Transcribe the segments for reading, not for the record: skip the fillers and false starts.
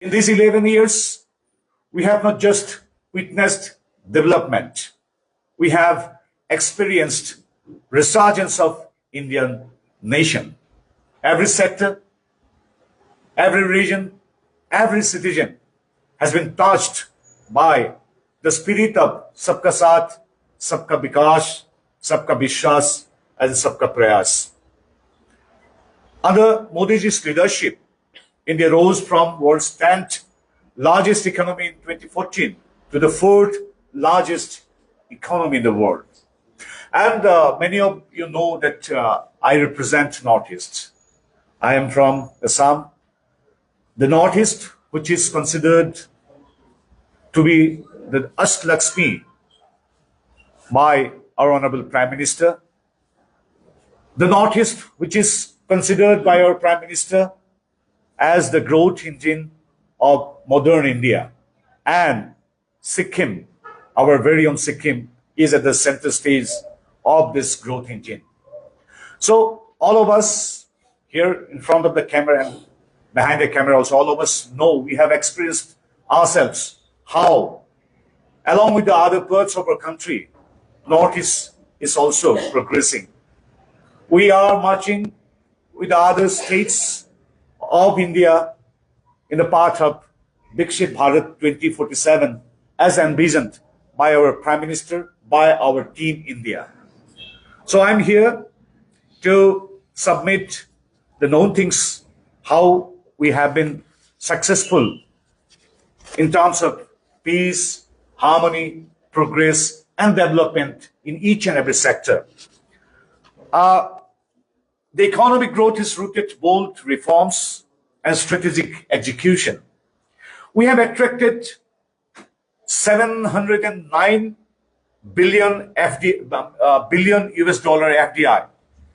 In these 11 years, we have not just witnessed development, we have experienced resurgence of Indian nation. Every sector, every region, every citizen has been touched by the spirit of Sabka Saath, Sabka Vikas, Sabka Vishwas, and Sabka Prayas. Under Modi's leadership, India rose from world's 10th largest economy in 2014 to the 4th largest economy in the world. And many of you know that I represent Northeast. I am from Assam. The Northeast, which is considered to be the Asht-Lakshmi by our Honorable Prime Minister. The Northeast, which is considered by our Prime Minister as the growth engine of modern India. And Sikkim, our very own Sikkim, is at the center stage of this growth engine. So all of us here in front of the camera and behind the camera also, all of us know, we have experienced ourselves how, along with the other parts of our country, Northeast is also progressing. We are marching with the other states of India in the path of Viksit Bharat 2047 as envisioned by our Prime Minister, by our Team India. So I'm here to submit the known things, how we have been successful in terms of peace, harmony, progress, and development in each and every sector. The economic growth is rooted bold reforms and strategic execution. We have attracted 709 billion US dollar FDI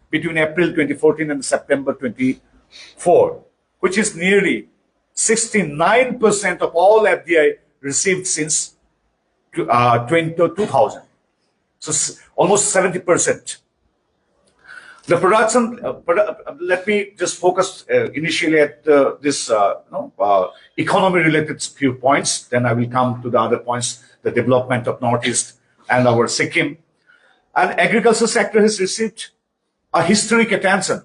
between April 2014 and September 24, which is nearly 69% of all FDI received since 2000. So almost 70%. The production, let me just focus initially at this economy-related few points. Then I will come to the other points, the development of Northeast and our Sikkim. And agriculture sector has received a historic attention.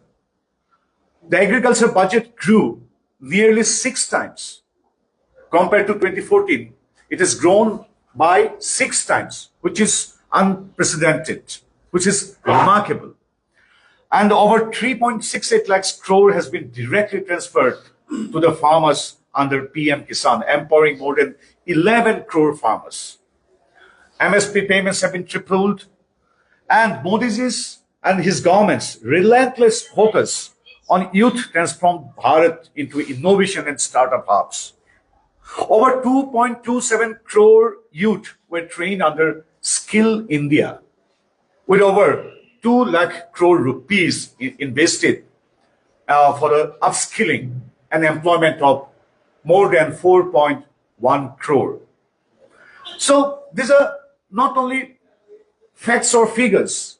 The agriculture budget grew nearly 6 times. Compared to 2014, it has grown by 6 times, which is unprecedented, which is remarkable. And over 3.68 lakhs crore has been directly transferred to the farmers under PM Kisan, empowering more than 11 crore farmers. MSP payments have been tripled, and Modi's and his government's relentless focus on youth transformed Bharat into innovation and startup hubs. Over 2.27 crore youth were trained under Skill India, with over 2 lakh crore rupees invested for the upskilling and employment of more than 4.1 crore. So these are not only facts or figures.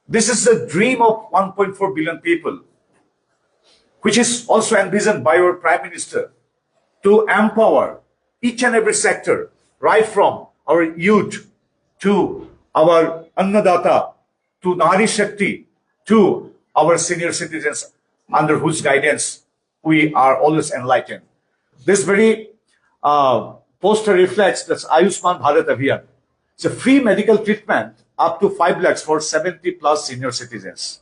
This is the dream of 1.4 billion people, which is also envisioned by our Prime Minister to empower each and every sector, right from our youth to our Annadata, to Nari Shakti, to our senior citizens, under whose guidance we are always enlightened. This very poster reflects that Ayushman Bharat Abhiyan. It's a free medical treatment up to 5 lakhs for 70 plus senior citizens.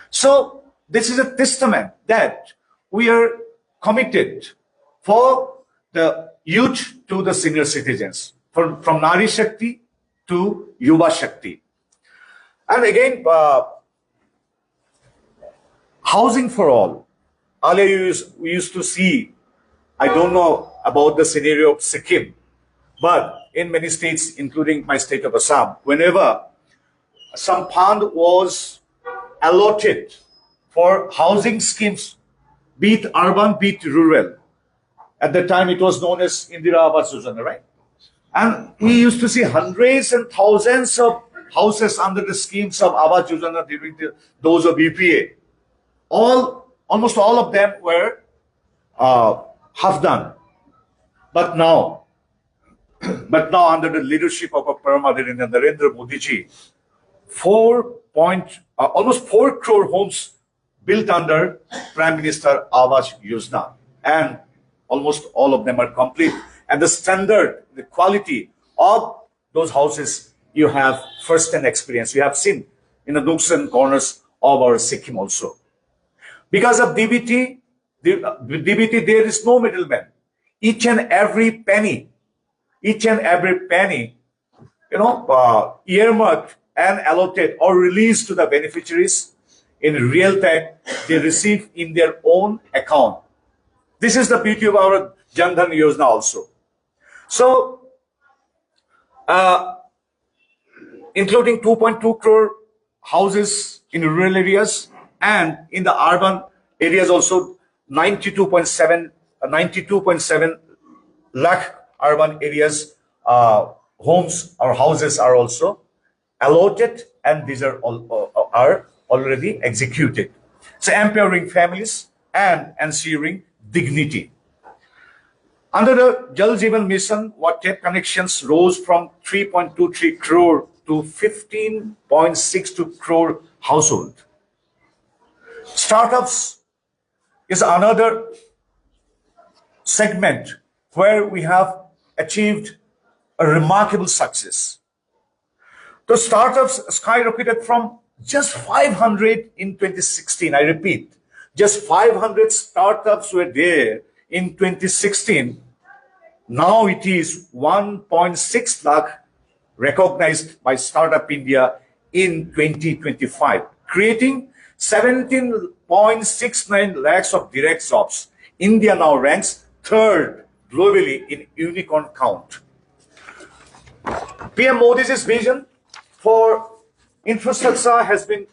So this is a testament that we are committed for the youth to the senior citizens, from Nari Shakti to Yuva Shakti. And again, housing for all. Earlier we used to see, I don't know about the scenario of Sikkim, but in many states, including my state of Assam, whenever some fund was allotted for housing schemes, be it urban, be it rural, at the time it was known as Indira Awas Yojana, right? And we used to see hundreds and thousands of houses under the schemes of Awas Yojana during those of UPA. Almost all of them were have done. But now, under the leadership of our Param Adherendra Narendra Modi ji, almost 4 crore homes built under Prime Minister Awas Yojana, and almost all of them are complete. And the standard, the quality of those houses, you have first-hand experience. You have seen in the nooks and corners of our Sikkim also. Because of DBT, there is no middleman. Each and every penny, earmarked and allotted or released to the beneficiaries in real time, they receive in their own account. This is the beauty of our Jan Dhan Yojana also. So, including 2.2 crore houses in rural areas, and in the urban areas also 92.7 lakh urban areas homes or houses are also allotted, and these are already executed. So empowering families and ensuring dignity. Under the Jal Jeevan Mission, tap connections rose from 3.23 crore to 15.62 crore household. Startups is another segment where we have achieved a remarkable success. The startups skyrocketed from just 500 in 2016. I repeat, just 500 startups were there in 2016. Now it is 1.6 lakh recognized by Startup India in 2025, creating 17.69 lakhs of direct jobs. India now ranks third globally in unicorn count. PM Modi's vision for infrastructure has been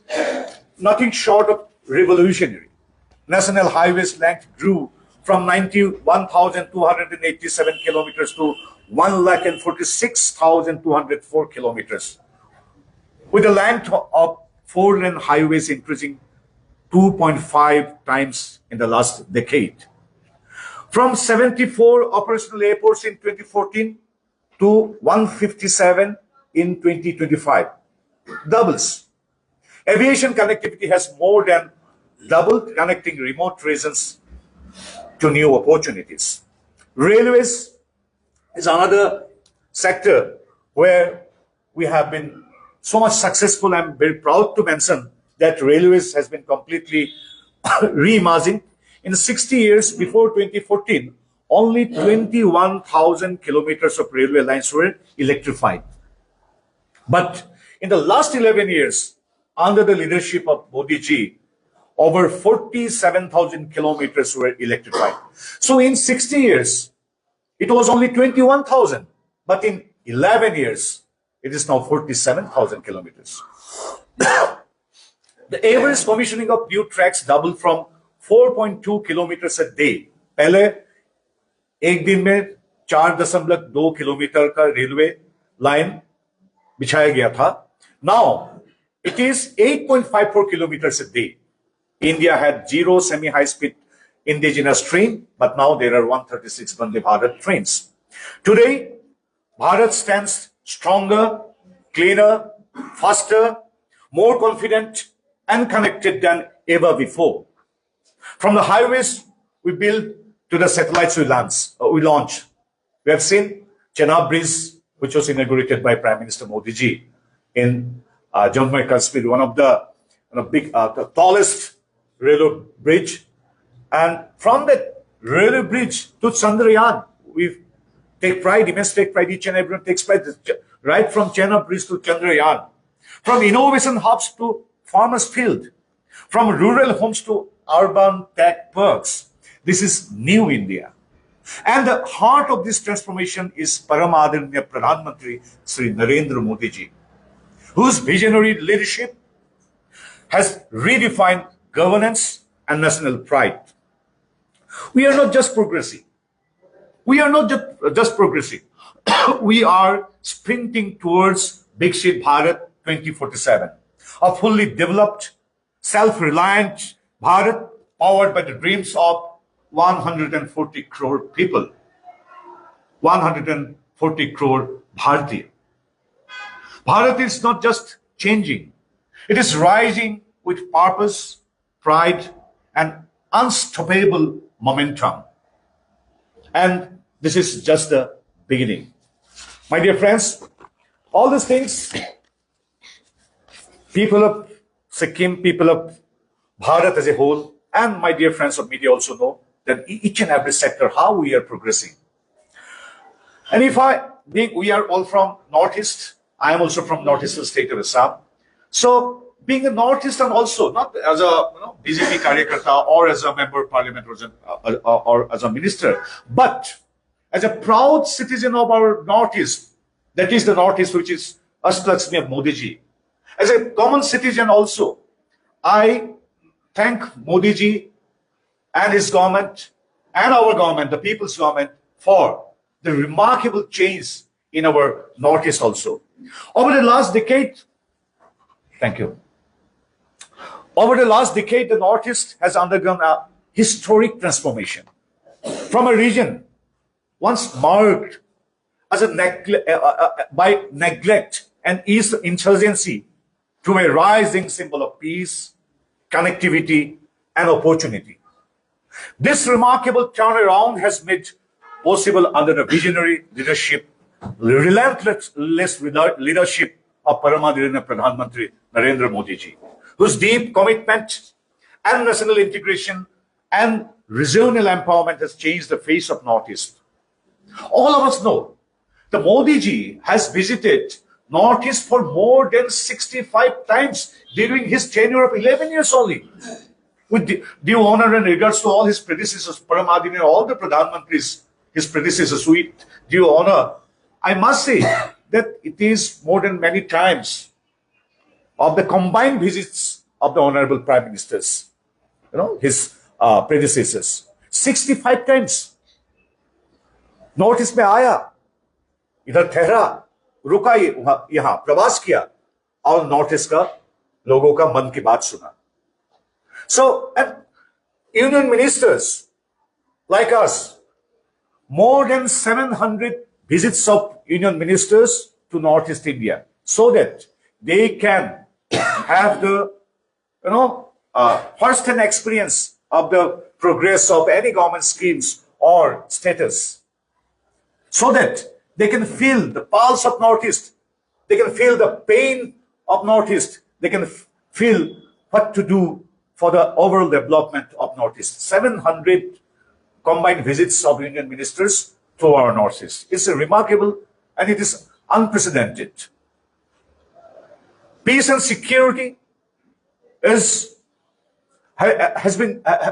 nothing short of revolutionary. National highways length grew from 91,287 kilometers to 1,46,204 kilometers, with the length of 4-lane highways increasing 2.5 times in the last decade. From 74 operational airports in 2014 to 157 in 2025. Doubles. Aviation connectivity has more than doubled, connecting remote regions to new opportunities. Railways is another sector where we have been so much successful. I'm very proud to mention that railways has been completely reimagined. In 60 years before 2014, only 21,000 kilometers of railway lines were electrified. But in the last 11 years, under the leadership of Modi ji, over 47,000 kilometers were electrified. So in 60 years, it was only 21,000. But in 11 years, it is now 47,000 kilometers. The average commissioning of new tracks doubled from 4.2 kilometers a day. पहले एक दिन में 4.2 kilometre का railway line बिछाया गया था. Now it is 8.54 kilometers a day. India had 0 semi-high-speed indigenous train, but now there are 136 Vande Bharat trains. Today, Bharat stands stronger, cleaner, faster, more confident, and connected than ever before. From the highways we build to the satellites we launch. We have seen Chenab Bridge, which was inaugurated by Prime Minister Modi ji in Jammu and Kashmir, one of the the tallest railway bridge. And from that railway bridge to Chandrayaan, we take pride, immense take pride, each and everyone takes pride, right from Chenab Bridge to Chandrayaan. From innovation hubs to farmers' field, from rural homes to urban tech parks. This is new India. And the heart of this transformation is Param Adherendra Pradhan Mantri Sri Narendra Modi ji, whose visionary leadership has redefined governance and national pride. We are not just progressing. We are not just progressing. We are sprinting towards Viksit Bharat 2047, a fully developed, self-reliant Bharat powered by the dreams of 140 crore people, 140 crore Bharatiya. Bharat is not just changing, it is rising with purpose, pride, and unstoppable momentum. And this is just the beginning. My dear friends, all these things, people of Sikkim, people of Bharat as a whole, and my dear friends of media also know that each and every sector, how we are progressing. And we are all from Northeast, I am also from Northeastern state of Assam. So being a Northeastern also, not as a BJP Karyakarta or as a member of parliament or as a minister, but as a proud citizen of our Northeast, that is the Northeast which is Ashtlakshmi of Modi ji. As a common citizen also, I thank Modi ji and his government and our government, the people's government, for the remarkable change in our Northeast also. Over the last decade, thank you. Over the last decade, the Northeast has undergone a historic transformation from a region once marked as by neglect and insurgency to a rising symbol of peace, connectivity, and opportunity. This remarkable turnaround has made possible under the visionary leadership, relentless leadership of Paramadirana Pradhan Mantri Narendra Modi ji, whose deep commitment and national integration and regional empowerment has changed the face of Northeast. All of us know the Modi ji has visited Northeast for more than 65 times during his tenure of 11 years only. With due honor and regards to all his predecessors, Paramadini and all the Pradhan Mantris, his predecessors, with due honor, I must say that it is more than many times of the combined visits of the Honorable Prime Ministers, his predecessors. 65 times. Northeast में आया, इधर ठहरा, रुका यहाँ प्रवास किया और northeast का लोगों का मन की बात सुना. So, and union ministers like us, more than 700 visits of union ministers to Northeast India, so that they can have the first-hand experience of the progress of any government schemes or status, so that they can feel the pulse of Northeast, they can feel the pain of Northeast, they can feel what to do for the overall development of Northeast. 700 combined visits of union ministers to our Northeast. It's remarkable and it is unprecedented. Peace and security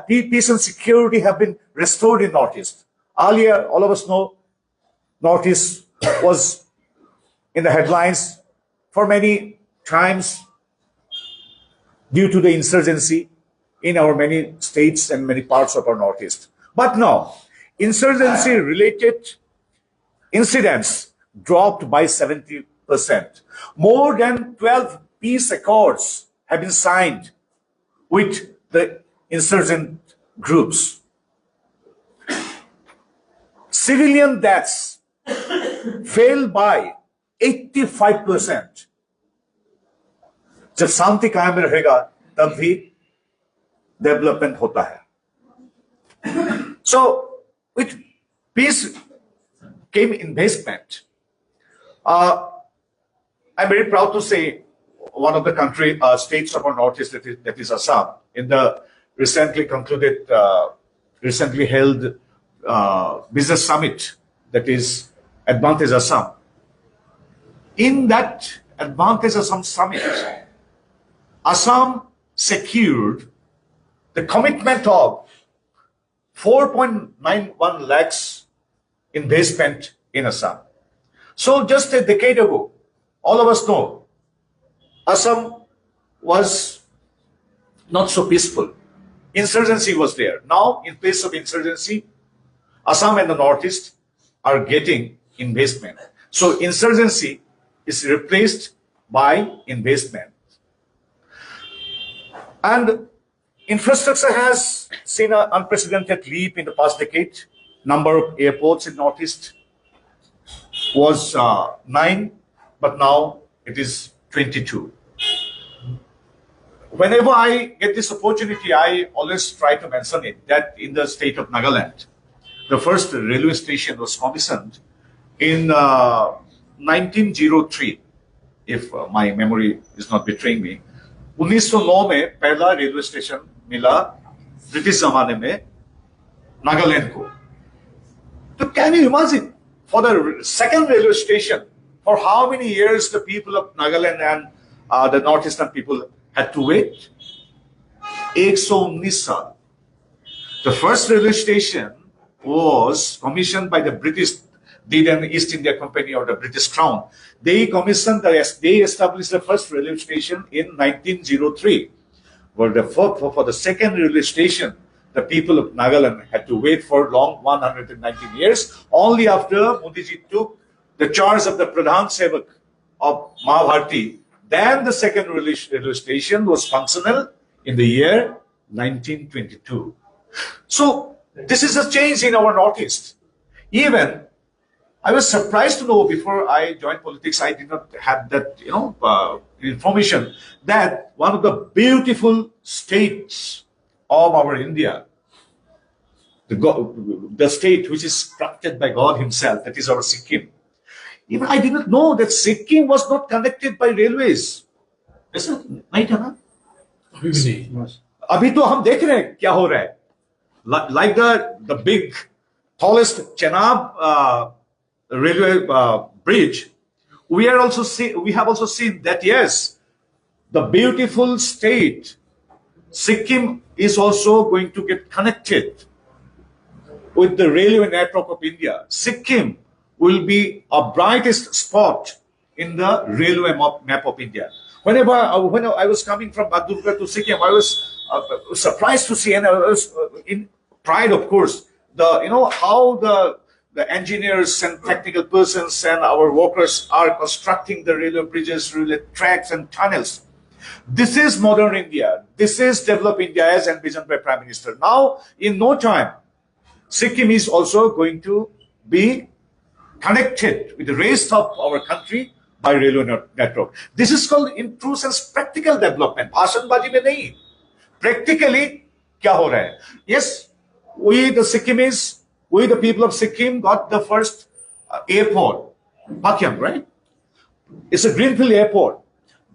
peace and security have been restored in Northeast. Earlier, all of us know, Northeast was in the headlines for many times due to the insurgency in our many states and many parts of our Northeast. But now, insurgency-related incidents dropped by 70%. More than 12 peace accords have been signed with the insurgent groups. Civilian deaths fell by 85%. जब शांति कायम रहेगा तब भी development होता है. So with peace came investment. I'm very proud to say one of the states of our Northeast, that is Assam, in the recently held business summit, that is Advantage Assam. In that Advantage Assam summit, Assam secured the commitment of 4.91 lakhs investment in Assam. So just a decade ago, all of us know, Assam was not so peaceful. Insurgency was there. Now, in place of insurgency, Assam and the Northeast are getting investment. So insurgency is replaced by investment. And Infrastructure has seen an unprecedented leap in the past decade. Number of airports in Northeast was 9, but now it is 22. Whenever I get this opportunity, I always try to mention it that in the state of Nagaland, the first railway station was commissioned in 1903, if my memory is not betraying me. 1909 में पहला railway station मिला British जमाने में नागालैंड को. So can you imagine for the second railway station, for how many years the people of Nagaland and the northeastern people had to wait? 119 साल. The first railway station was commissioned by the British, the then East India Company or the British Crown. They established the first railway station in 1903. But for the second railway station, the people of Nagaland had to wait for long 119 years. Only after Modi ji took the charge of the Pradhan Sevak of Mahabharati, then the second railway station was functional in the year 1922. So this is a change in our Northeast. Even I was surprised to know before I joined politics, I did not have that, information that one of the beautiful states of our India, the state which is crafted by God Himself, that is our Sikkim. Even I did not know that Sikkim was not connected by railways. ऐसा नहीं था ना? अभी तो हम देख रहे हैं क्या हो रहा है. Like the big, tallest Chenab railway bridge, we have also seen that yes, the beautiful state Sikkim is also going to get connected with the railway network of India. Sikkim will be a brightest spot in the railway map of India. When I was coming from Bagdurga to Sikkim, I was surprised to see, and I was in pride, of course, how the engineers and technical persons and our workers are constructing the railway bridges, railway tracks and tunnels. This is modern India. This is developed India as envisioned by Prime Minister. Now, in no time, Sikkim is also going to be connected with the rest of our country by railway network. This is called in true sense practical development. भाषणबाजी में नहीं. Practically, क्या हो रहा है? Yes, we the people of Sikkim got the first airport, Pakyang, right? It's a greenfield airport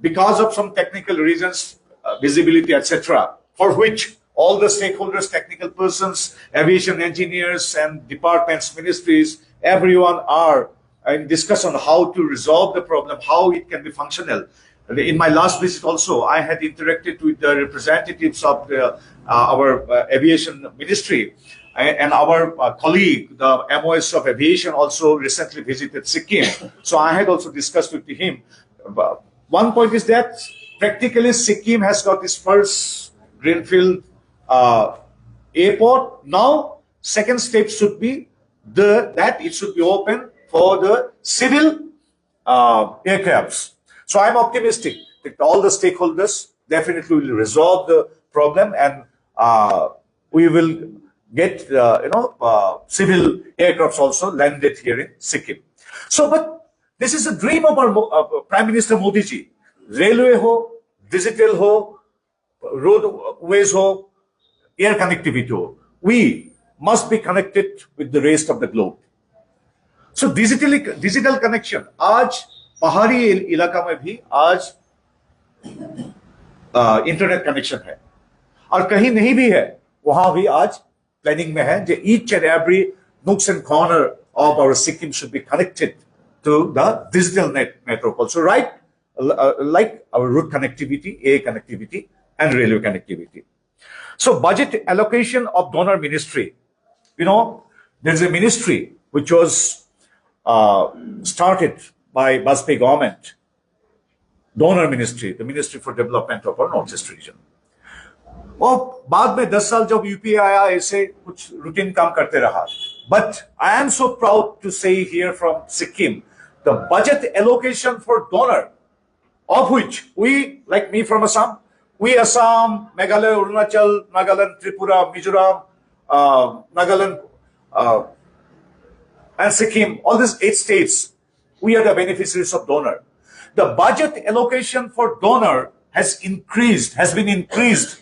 because of some technical reasons, visibility, etc., for which all the stakeholders, technical persons, aviation engineers and departments, ministries, everyone are in discussion on how to resolve the problem, how it can be functional. In my last visit also, I had interacted with the representatives of our aviation ministry, and our colleague, the MoS of aviation, also recently visited Sikkim. So I had also discussed with him. One point is that practically Sikkim has got its first greenfield airport. Now, second step should be that it should be open for the civil aircrafts. So I'm optimistic that all the stakeholders definitely will resolve the problem, and we will get civil aircrafts also landed here in Sikkim. So, but this is a dream of our Prime Minister Modi ji. Railway ho, digital ho, roadways ho, air connectivity ho. We must be connected with the rest of the globe. So digital connection. आज पहाड़ी इलाका में भी आज internet connection है, और कहीं नहीं भी है वहां भी आज planning में है that each and every nooks and corner of our Sikkim should be connected to the digital network also, right? Like our road connectivity, air connectivity, and railway connectivity. So budget allocation of donor ministry. There's a ministry which was started by Bajpayee government, donor ministry, the Ministry for Development of our Northeast region. और बाद में 10 साल जब UPA आया ऐसे कुछ routine काम करते रहा. But I am so proud to say here from Sikkim, the budget allocation for donor, of which we, like me from Assam, We Assam, Meghalaya, Arunachal, Nagaland, Tripura, Mizoram, Nagaland, uh, and Sikkim, all these 8 states, we are the beneficiaries of donor. The budget allocation for donor has been increased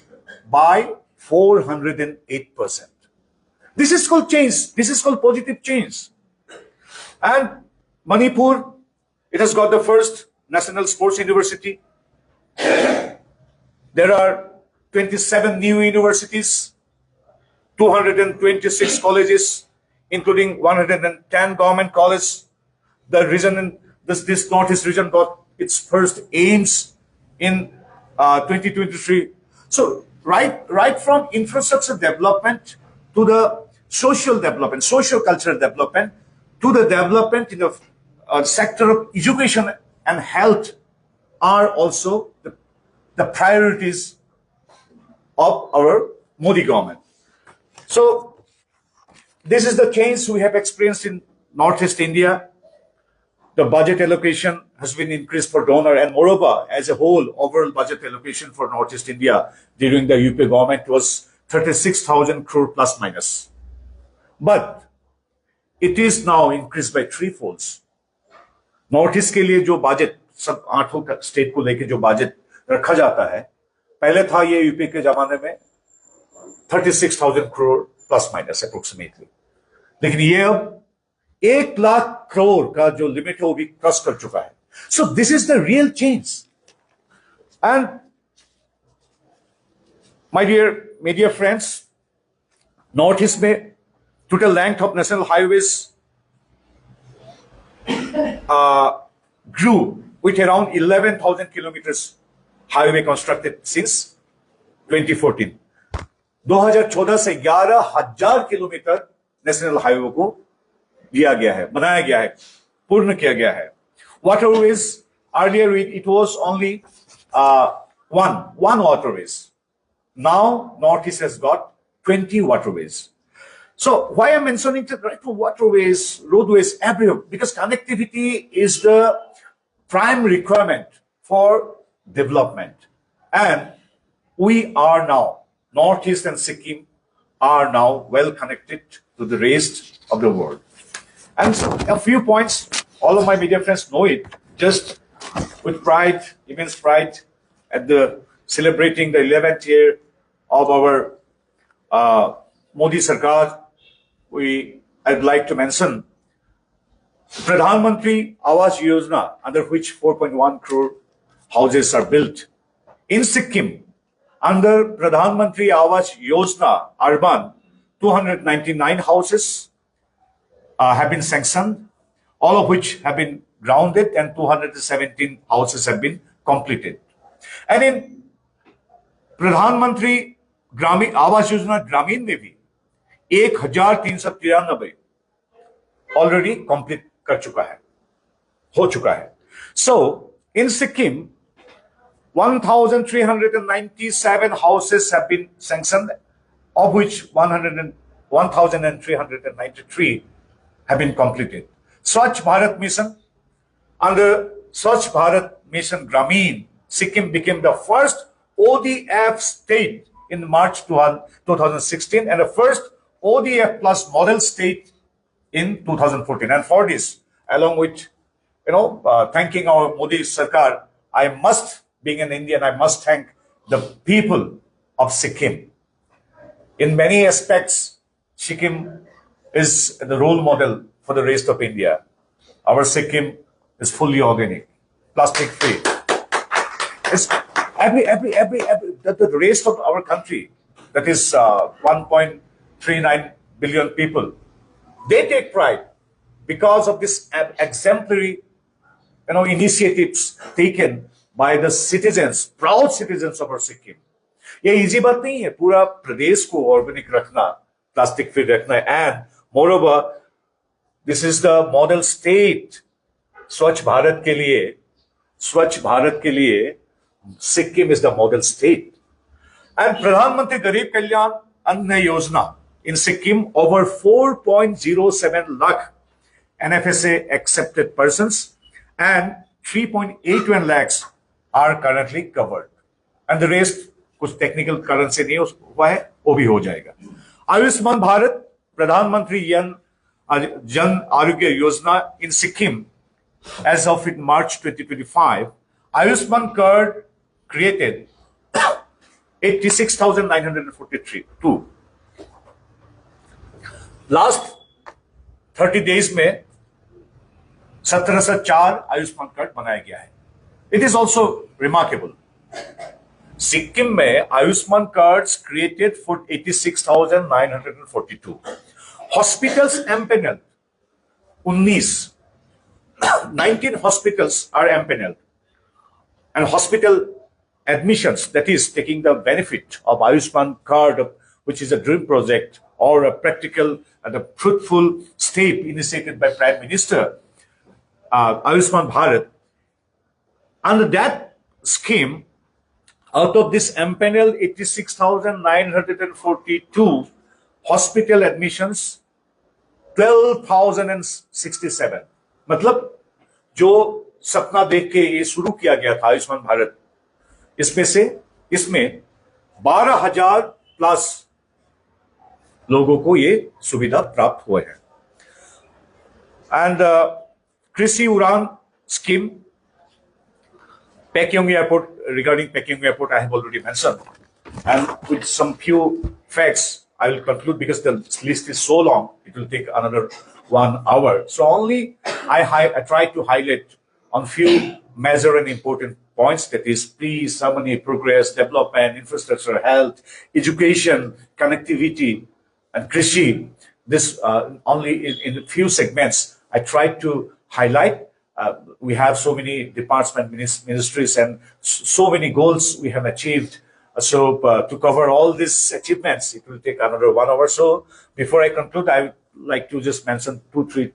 by 408%. This is called change. This is called positive change. And Manipur, it has got the first national sports university. There are 27 new universities, 226 colleges, including 110 government colleges. The region, this Northeast region got its first aims in 2023. So right from infrastructure development to the social development, social cultural development, to the development in the sector of education and health are also the priorities of our Modi government. So this is the change we have experienced in Northeast India. The budget allocation has been increased for donor, and moreover, as a whole, overall budget allocation for Northeast India during the UP government was 36,000 crore plus minus. But it is now increased by 3 folds. North east के लिए जो budget सब 8 state को लेके जो budget रखा जाता है, पहले था ये यूपी के जमाने में 36,000 करोड़ प्लस माइनस अप्रोक्सीमेटली, लेकिन ये अब 1 लाख करोड़ का जो लिमिट है वो भी क्रॉस कर चुका है. So this is the real change. And my dear friends, north east में total length of national highways grew with around 11,000 kilometers highway constructed since 2014. 2014 से 11,000 किलोमीटर नेशनल हाईवे को दिया गया है, बनाया गया है, पूर्ण किया गया है. Waterways, earlier it was only one waterways. Now Northeast has got 20 waterways. So why I'm mentioning waterways, roadways, everywhere? Because connectivity is the prime requirement for development. And we are now, Northeast and Sikkim are now well connected to the rest of the world. And so a few points, all of my media friends know it, just with pride, immense pride, at the celebrating the 11th year of our Modi Sarkar. I'd like to mention Pradhan Mantri Awas Yojana, under which 4.1 crore houses are built. In Sikkim, under Pradhan Mantri Awas Yojana, urban, 299 houses have been sanctioned, all of which have been grounded, and 217 houses have been completed. And in Pradhan Mantri Awas Yojana Gramin में भी 1,393 already complete कर चुका है, हो चुका है. सो इन Sikkim 1,397 houses have been sanctioned, of which 1,393 have been completed. Swachh Bharat Mission, under Swachh Bharat Mission Gramin, Sikkim became the first ODF state in March 2016 and the first ODF plus model state in 2014. And for this, along with, thanking our Modi Sarkar, I must, being an Indian, I must thank the people of Sikkim. In many aspects, Sikkim is the role model for the rest of India. Our Sikkim is fully organic, plastic free. It's the rest of our country, that is 1.39 billion people, they take pride because of this exemplary, initiatives taken by the citizens, proud citizens of our Sikkim. ये easy बात नहीं है पूरा प्रदेश को organic रखना, plastic free रखना, and moreover this is the model state स्वच्छ भारत के लिए Sikkim is the model state. And प्रधानमंत्री गरीब कल्याण अन्न योजना in Sikkim, over 4.07 lakh NFSA accepted persons and 3.81 lakhs are currently covered. And the rest कुछ टेक्निकल कारण से नहीं हुआ है, वो भी हो जाएगा। आयुष्मान भारत प्रधानमंत्री जन आरोग्य योजना इन Sikkim as of in March 2025, Ayushman card created 86,943. Last 30 days में 1704 आयुष्मान कार्ड बनाया गया है. It is also remarkable. Sikkim में Ayushman cards created for 86,942. Hospitals empaneled 19 hospitals are empaneled, and hospital admissions, that is taking the benefit of Ayushman card, which is a dream project or a practical and a fruitful step initiated by Prime Minister Ayushman Bharat. Under that scheme, out of this empaneled 86,942 hospital admissions, 12,067. मतलब जो सपना देख के ये शुरू किया गया था आयुष्मान भारत, इसमें 12,000 प्लस लोगों को ये सुविधा प्राप्त हुए हैं. एंड कृषि उड़ान scheme, Peking Airport, regarding Peking Airport, I have already mentioned. And with some few facts, I will conclude because the list is so long, it will take another 1 hour. So only I try to highlight on few major and important points, that is peace, harmony, progress, development, infrastructure, health, education, connectivity, and Krishi. This only in a few segments I try to highlight. We have so many departments, ministries, and so many goals we have achieved. So to cover all these achievements, it will take another 1 hour. So before I conclude, I would like to just mention 2-3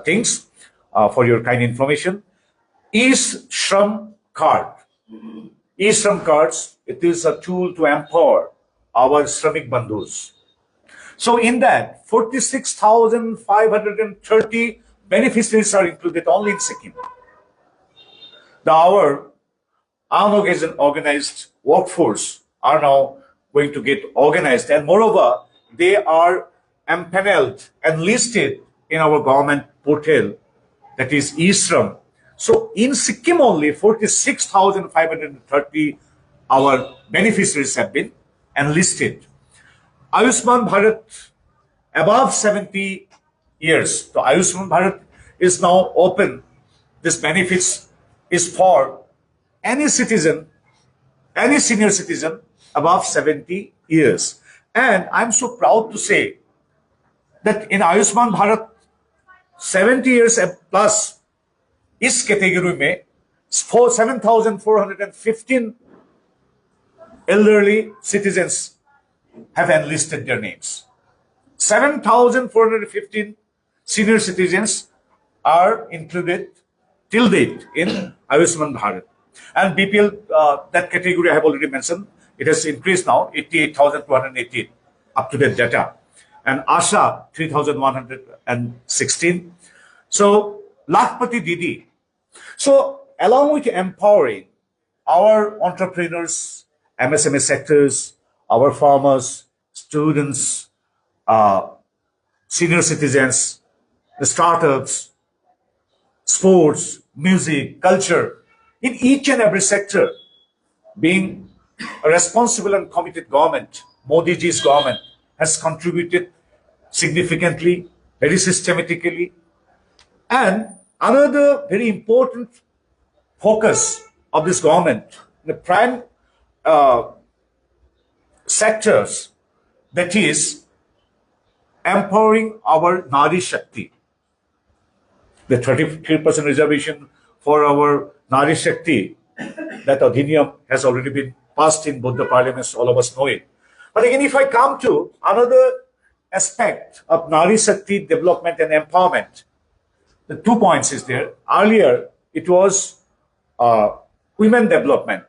things for your kind information. E-Shram card. E-Shram cards, it is a tool to empower our Shramik Bandhus. So in that, 46,530 beneficiaries are included only in Sikkim. Our unorganized workforce are now going to get organized, and moreover, they are empaneled and listed in our government portal, that is E-Shram. So in Sikkim only, 46,530 our beneficiaries have been enlisted. Ayushman Bharat above 70 years. So Ayushman Bharat is now open. This benefits is for any citizen, any senior citizen above 70 years. And I'm so proud to say that in Ayushman Bharat, 70 years plus, इस category में 7,415 elderly citizens have enlisted their names. 7,415 senior citizens are included till date in Ayushman Bharat. And BPL, that category I have already mentioned, it has increased now, 88,218 up-to-date data. And ASHA, 3,116. So, Lakhpati Didi. So, along with empowering our entrepreneurs, MSME sectors, our farmers, students, senior citizens, the startups, sports, music, culture, in each and every sector, being a responsible and committed government, Modi ji's government has contributed significantly, very systematically. And another very important focus of this government, the prime sectors, that is empowering our Nari Shakti. The 33% reservation for our Nari Shakti, that Adhiniyam has already been passed in both the parliaments, all of us know it. But again, if I come to another aspect of Nari Shakti development and empowerment, the 2 points is there. Earlier, it was women development.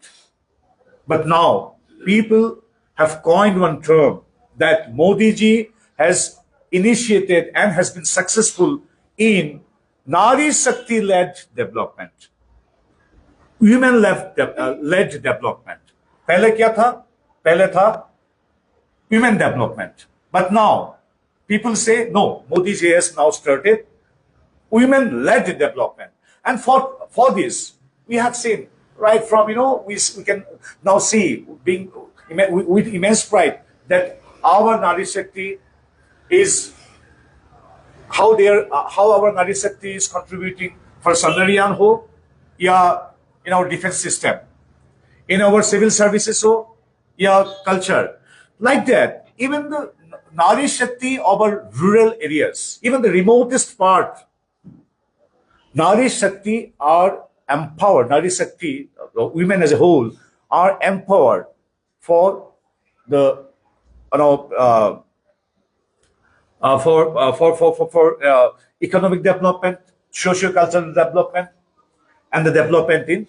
But now, people have coined one term that Modi ji has initiated and has been successful in Nari Shakti-led development, women-led development. पहले क्या था? पहले था women development. But now people say no, Modi ji has now started women-led development. And for this, we have seen right from, we can now see being with immense pride that our Nari Shakti is how our Nari Shakti is contributing for Sandaryan ho, yeah, in our defense system, in our civil services ho, yeah, culture. Like that, even the Nari Shakti of our rural areas, even the remotest part, Nari Shakti are empowered. Nari Shakti, women as a whole, are empowered for the, you know, for economic development, socio-cultural development, and the development in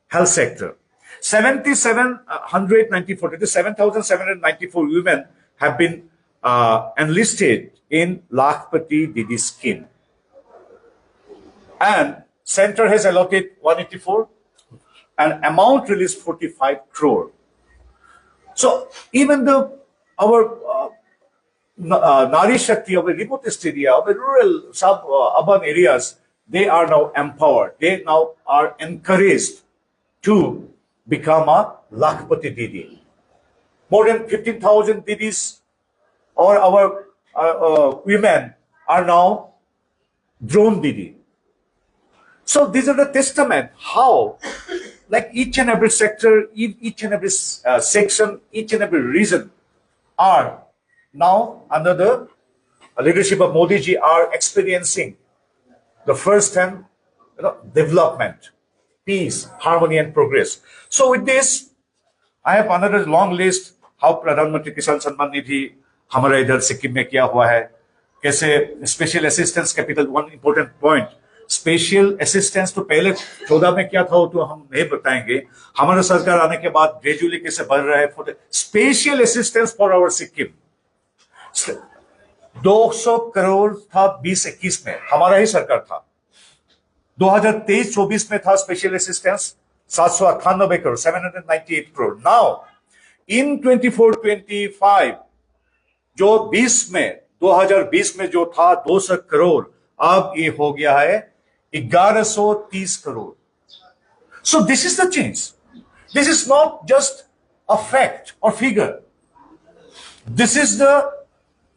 health sector. 7,794 women have been enlisted in Lakhpati Didi scheme. And center has allotted 184 and amount released 45 crore. So even our Nari Shakti of the remotest area, of the rural urban areas, they are now empowered. They now are encouraged to become a Lakhpati Didi. More than 15,000 Didis or our women are now drone Didi. So these are the testament how, like each and every sector, each and every section, each and every region are now under the leadership of Modi ji are experiencing the first-hand development, peace, harmony, and progress. So with this, I have another long list how प्रधानमंत्री किसान सम्मान निधि हमारा इधर सिक्किम में किया हुआ है, कैसे special assistance capital. One important point, special assistance तो पहले 14 में क्या था वो तो हम नहीं बताएंगे. हमारा सरकार आने के बाद ग्रेजुअली कैसे बढ़ रहा है. For special assistance for our Sikkim 200 crore था 2021 में, हमारा ही सरकार था. 2023-24 में था special assistance 798 crore, 798 crore. Now in 24-25 जो 2020 में जो था 200 करोड़, अब ये हो गया है 1130 crore. So this is the change. This is not just a fact or figure. This is the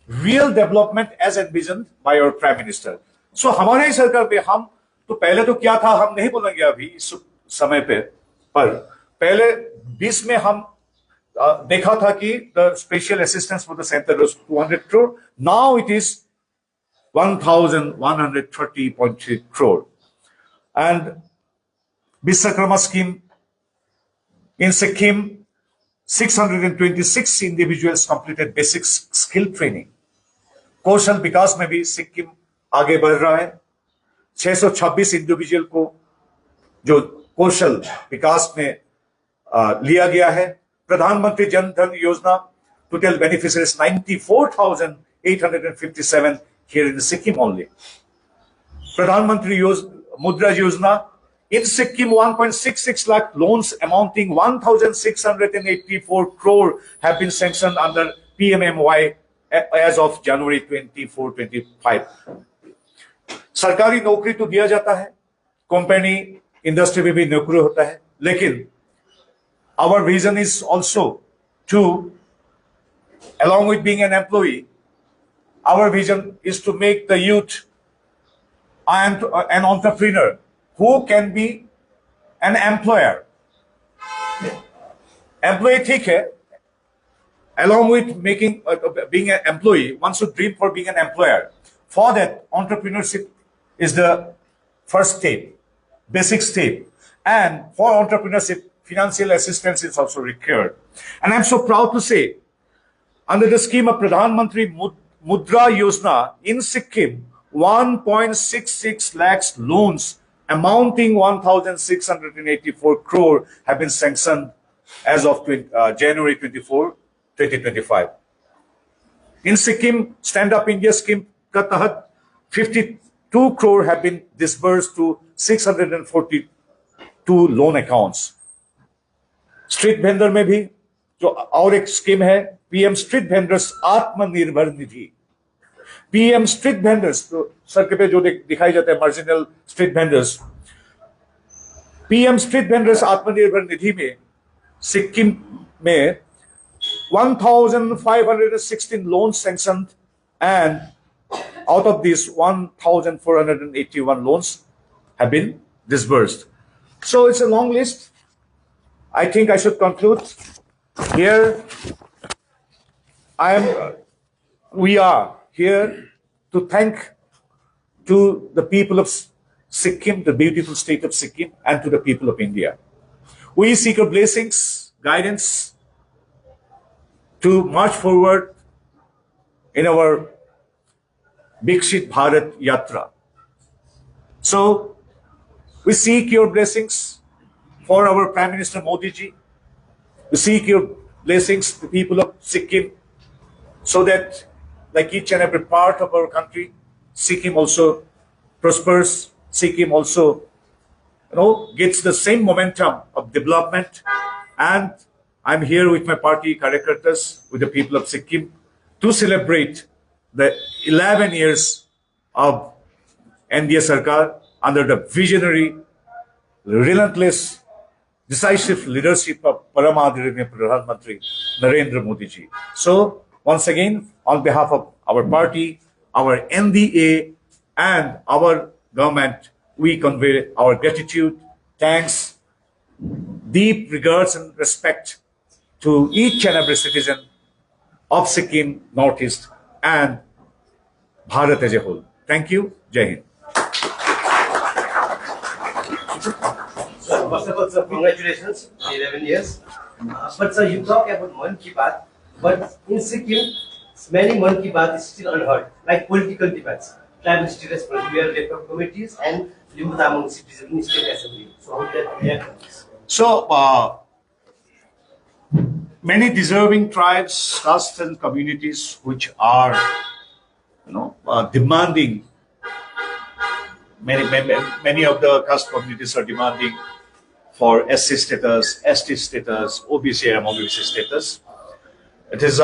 real development as envisioned by our Prime Minister. So हमारे ही सरकार पे हम तो पहले तो क्या था हम नहीं बोलेंगे अभी इस समय पे, पर पहले 20 में हम देखा था कि the special assistance for the center was 200 crore. Now it is 1,130.3 crore. And Biswakarma scheme in Sikkim, 626 individuals completed basic skill training. कौशल विकास में भी सिक्किम आगे बढ़ रहा है. 626 इंडिविजुअल को जो कौशल विकास में लिया गया है. प्रधानमंत्री जन धन योजना, total beneficiaries 94,857 here in Sikkim only. प्रधानमंत्री मुद्रा योजना in Sikkim 1.66 lakh loans amounting 1,684 crore have been sanctioned under PMMY as of January 24-25. सरकारी नौकरी तो दिया जाता है, कंपनी इंडस्ट्री में भी नौकरी होता है, लेकिन our vision is also to, along with being an employee, our vision is to make the youth and an entrepreneur who can be an employer. Employee ठीक है, along with being an employee, one should dream for being an employer. For that, entrepreneurship is the first step, basic step. And for entrepreneurship, financial assistance is also required. And I'm so proud to say, under the scheme of Pradhan Mantri Mudra Yojana in Sikkim, 1.66 lakhs loans amounting 1,684 crore have been sanctioned as of January 24, 2025. In Sikkim, Stand Up India scheme ka tahat 52 crore have been disbursed to 642 loan accounts. Street vendor में भी जो और एक scheme है PM street vendors Atmanirbhar Nidhi. PM street vendors तो सड़क पे जो दिखाई जाते हैं marginal street vendors, PM street vendors Atmanirbhar Nidhi में सिक्किम में 1,516 loans sanctioned, and out of these 1,481 loans have been disbursed. So it's a long list. I think I should conclude here. We are here to thank to the people of Sikkim, the beautiful state of Sikkim, and to the people of India. We seek your blessings, guidance to march forward in our Viksit Bharat Yatra. So we seek your blessings for our Prime Minister Modi ji. We seek your blessings, the people of Sikkim, so that like each and every part of our country, Sikkim also prospers, Sikkim also gets the same momentum of development. And I'm here with my party Karyakartas, with the people of Sikkim, to celebrate the 11 years of NDA Sarkar under the visionary, relentless, decisive leadership of Paramadharaniya Pradhan Mantri Narendra Modi ji. So, once again, on behalf of our party, our NDA, and our government, we convey our gratitude, thanks, deep regards and respect to each and every citizen of Sikkim, Northeast, and Bharat as a whole. Thank you. Jai Hind. So, first of all, sir, congratulations, 11 years. But sir, you talk about Mann Ki Baat, but in Sikkim, many Mann Ki Baat is still unheard, like political debates, tribal status, particular development committees, and Limbu Tamang citizen in state assembly. So, how do you react on this? So, many deserving tribes, castes, and communities which are, demanding. Many of the caste communities are demanding for SC status, ST status, OBC and OBC status. It is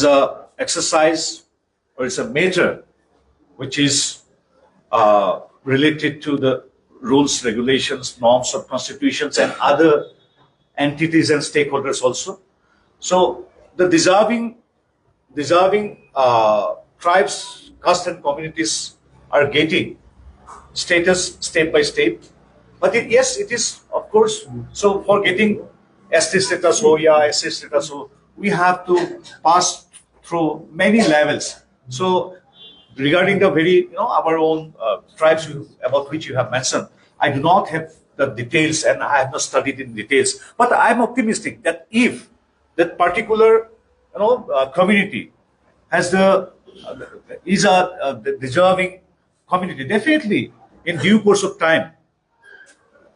a exercise, or it's a measure which is related to the rules, regulations, norms of constitutions, and other entities and stakeholders also. So the deserving tribes, castes, and communities are getting status step by step. But yes, it is, of course, so for getting ST status, SC status, we have to pass through many levels. So regarding the our own tribes about which you have mentioned, I do not have the details and I have not studied in details. But I'm optimistic that if that particular community has is a deserving community, definitely in due course of time,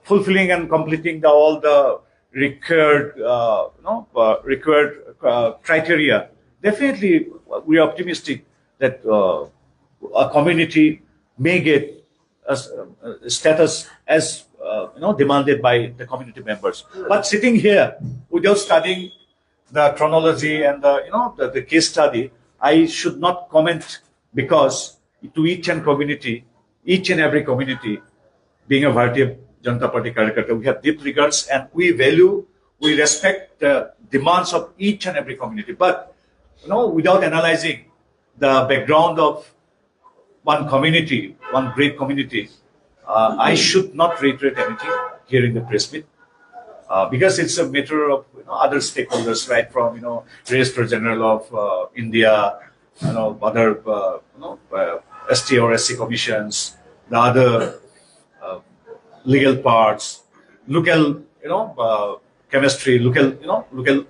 fulfilling and completing all the required criteria, definitely we are optimistic that a community may get a status as demanded by the community members. But sitting here without studying the chronology and the case study, I should not comment, because to each and every community, being a Bharatiya Janata Party Karyakarta, we have deep regards and we respect the demands of each and every community. But without analyzing the background of one community, one great community, I should not reiterate anything here in the press meet, because it's a matter of other stakeholders, right from Registrar General of India, other ST or SC commissions, the other legal parts, local chemistry, local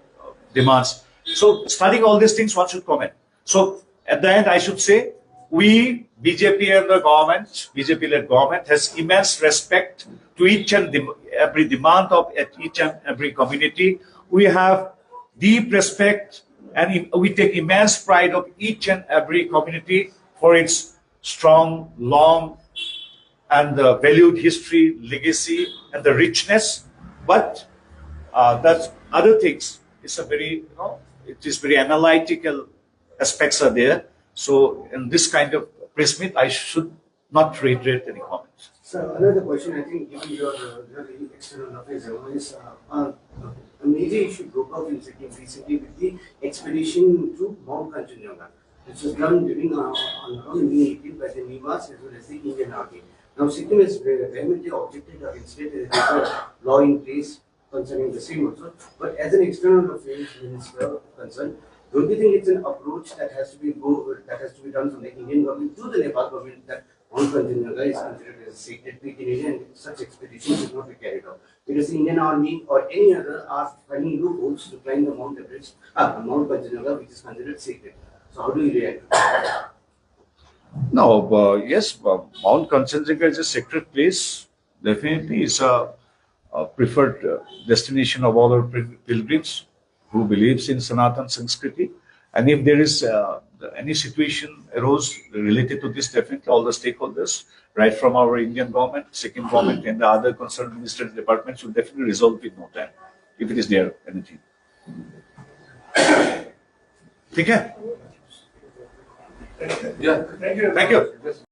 demands. So studying all these things, one should comment. So at the end, I should say, we, BJP and the government, BJP-led government, has immense respect to each and every demand of each and every community. We have deep respect and we take immense pride of each and every community for its strong, long, and the valued history, legacy, and the richness. But that's other things. It's a very, it is very analytical aspects are there. So in this kind of press meet, I should not reiterate any comments. So another question, I think, given your external affairs, is a major issue broke out in Sikkim recently with the expedition to Mount Kanchenjunga, which was done during around May 18 by the Nivas as well as the Indian Army. Now, Sikkim has vehemently objected against it. There is a law in place concerning the same also. But as an external affairs minister concerned, don't you think it's an approach that has to be done from the Indian government to the Nepal government that Mount Kanchenjunga is considered as a sacred peak in India and such expeditions should not be carried out? Because the Indian Army or any other are finding loopholes to climb the Mount Kanchenjunga, which is considered sacred. So how do you react to that? No, yes, Mount Kanchenjunga is a sacred place. Definitely, it's a preferred destination of all our pilgrims who believes in Sanatan Sanskriti. And if there is any situation arose related to this, definitely all the stakeholders, right from our Indian government, Sikkim government, and the other concerned ministerial departments will definitely resolve it in no time, if it is there anything. ठीक है? Yeah. Thank you.